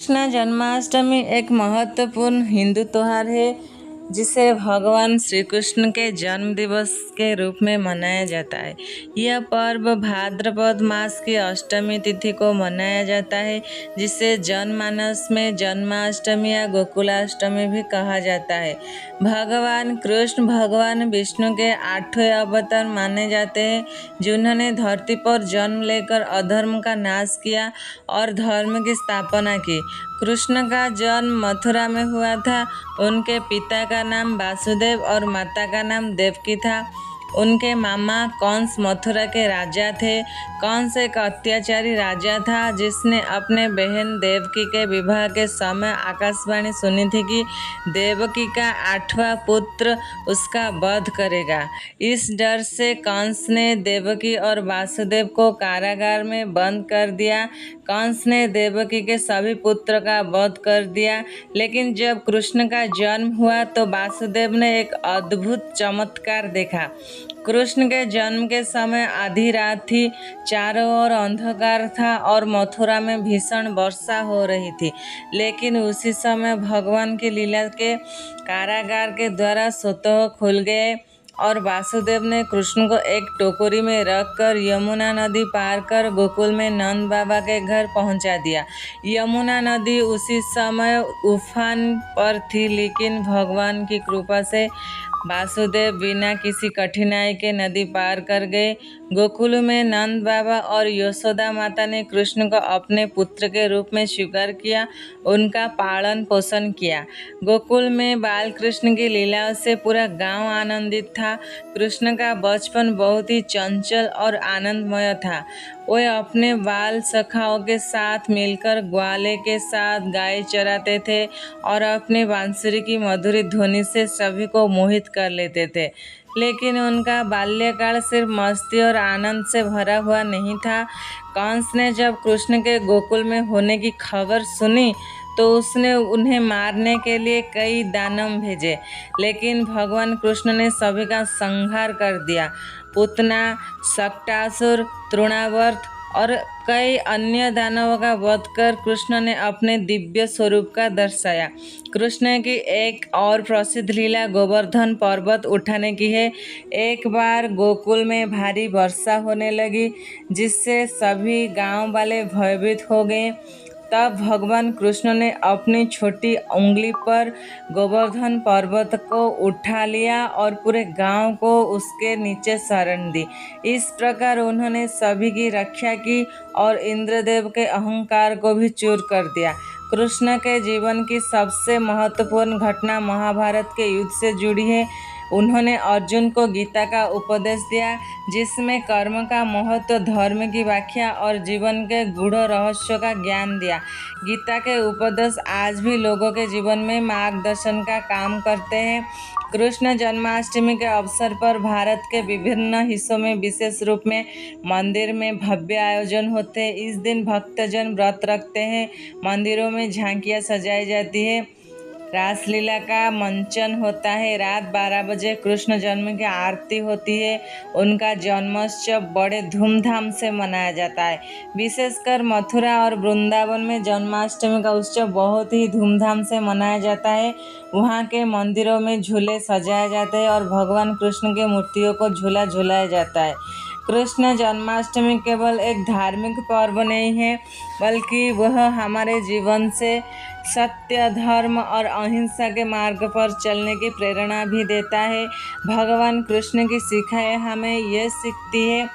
कृष्ण जन्माष्टमी एक महत्वपूर्ण हिंदू त्योहार है जिसे भगवान श्री कृष्ण के जन्म दिवस के रूप में मनाया जाता है। यह पर्व भाद्रपद मास की अष्टमी तिथि को मनाया जाता है, जिसे जनमानस में जन्माष्टमी या गोकुलाष्टमी भी कहा जाता है। भगवान कृष्ण भगवान विष्णु के 8वें अवतार माने जाते हैं, जिन्होंने धरती पर जन्म लेकर अधर्म का नाश किया और धर्म की स्थापना की। कृष्ण का जन्म मथुरा में हुआ था। उनके पिता का नाम वासुदेव और माता का नाम देवकी था। उनके मामा कंस मथुरा के राजा थे। कंस एक अत्याचारी राजा था जिसने अपने बहन देवकी के विवाह के समय आकाशवाणी सुनी थी कि देवकी का 8वां पुत्र उसका वध करेगा। इस डर से कंस ने देवकी और वासुदेव को कारागार में बंद कर दिया। कंस ने देवकी के सभी पुत्र का वध कर दिया, लेकिन जब कृष्ण का जन्म हुआ तो वासुदेव ने एक अद्भुत चमत्कार देखा। कृष्ण के जन्म के समय आधी रात थी, चारों ओर अंधकार था और मथुरा में भीषण वर्षा हो रही थी। लेकिन उसी समय भगवान की लीला के कारागार के द्वारा स्वतः खुल गए और वासुदेव ने कृष्ण को एक टोकरी में रखकर यमुना नदी पार कर गोकुल में नंद बाबा के घर पहुंचा दिया। यमुना नदी उसी समय उफान पर थी, लेकिन भगवान की कृपा से वासुदेव बिना किसी कठिनाई के नदी पार कर गए। गोकुल में नंद बाबा और यशोदा माता ने कृष्ण को अपने पुत्र के रूप में स्वीकार किया, उनका पालन पोषण किया। गोकुल में बाल कृष्ण की लीलाओं से पूरा गांव आनंदित था। कृष्ण का बचपन बहुत ही चंचल और आनंदमय था। वे अपने बाल सखाओं के साथ मिलकर ग्वाले के साथ गाय चराते थे और अपने बांसुरी की मधुर ध्वनि से सभी को मोहित कर लेते थे। लेकिन उनका बाल्यकाल सिर्फ मस्ती और आनंद से भरा हुआ नहीं था। कंस ने जब कृष्ण के गोकुल में होने की खबर सुनी तो उसने उन्हें मारने के लिए कई दानव भेजे, लेकिन भगवान कृष्ण ने सभी का संहार कर दिया। पूतना, शक्टासुर, तृणावर्त और कई अन्य दानवों का वध कर कृष्ण ने अपने दिव्य स्वरूप का दर्शाया। कृष्ण की एक और प्रसिद्ध लीला गोवर्धन पर्वत उठाने की है। एक बार गोकुल में भारी वर्षा होने लगी, जिससे सभी गांव वाले भयभीत हो गए। तब भगवान कृष्ण ने अपनी छोटी उंगली पर गोवर्धन पर्वत को उठा लिया और पूरे गांव को उसके नीचे शरण दी। इस प्रकार उन्होंने सभी की रक्षा की और इंद्रदेव के अहंकार को भी चूर कर दिया। कृष्ण के जीवन की सबसे महत्वपूर्ण घटना महाभारत के युद्ध से जुड़ी है। उन्होंने अर्जुन को गीता का उपदेश दिया, जिसमें कर्म का महत्व, धर्म की व्याख्या और जीवन के गूढ़ रहस्यों का ज्ञान दिया। गीता के उपदेश आज भी लोगों के जीवन में मार्गदर्शन का काम करते हैं। कृष्ण जन्माष्टमी के अवसर पर भारत के विभिन्न हिस्सों में विशेष रूप में मंदिर में भव्य आयोजन होते हैं। इस दिन भक्तजन व्रत रखते हैं, मंदिरों में झांकियाँ सजाई जाती है, रासलीला का मंचन होता है। रात 12 बजे कृष्ण जन्म की आरती होती है। उनका जन्मोत्सव बड़े धूमधाम से मनाया जाता है। विशेषकर मथुरा और वृंदावन में जन्माष्टमी का उत्सव बहुत ही धूमधाम से मनाया जाता है। वहाँ के मंदिरों में झूले सजाए जाते हैं और भगवान कृष्ण की मूर्तियों को झूला झुलाया जाता है। कृष्ण जन्माष्टमी केवल एक धार्मिक पर्व नहीं है, बल्कि वह हमारे जीवन से सत्य, धर्म और अहिंसा के मार्ग पर चलने की प्रेरणा भी देता है। भगवान कृष्ण की शिक्षाएं हमें यह सीखती है,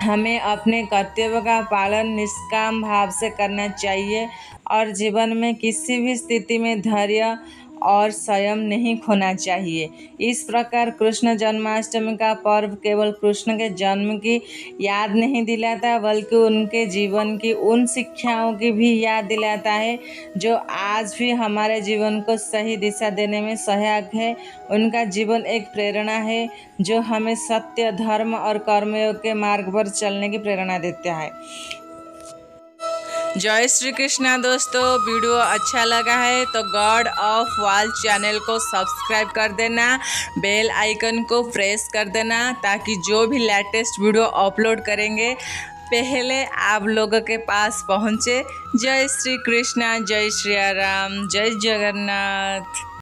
हमें अपने कर्तव्य का पालन निष्काम भाव से करना चाहिए और जीवन में किसी भी स्थिति में धैर्य और संयम नहीं खोना चाहिए। इस प्रकार कृष्ण जन्माष्टमी का पर्व केवल कृष्ण के जन्म की याद नहीं दिलाता, बल्कि उनके जीवन की उन शिक्षाओं की भी याद दिलाता है जो आज भी हमारे जीवन को सही दिशा देने में सहायक है। उनका जीवन एक प्रेरणा है जो हमें सत्य, धर्म और कर्मयोग के मार्ग पर चलने की प्रेरणा देता है। जय श्री कृष्णा दोस्तों, वीडियो अच्छा लगा है तो गॉड ऑफ वाल चैनल को सब्सक्राइब कर देना, बेल आइकन को प्रेस कर देना, ताकि जो भी लेटेस्ट वीडियो अपलोड करेंगे पहले आप लोगों के पास पहुँचे। जय श्री कृष्णा, जय श्री राम, जय जगन्नाथ।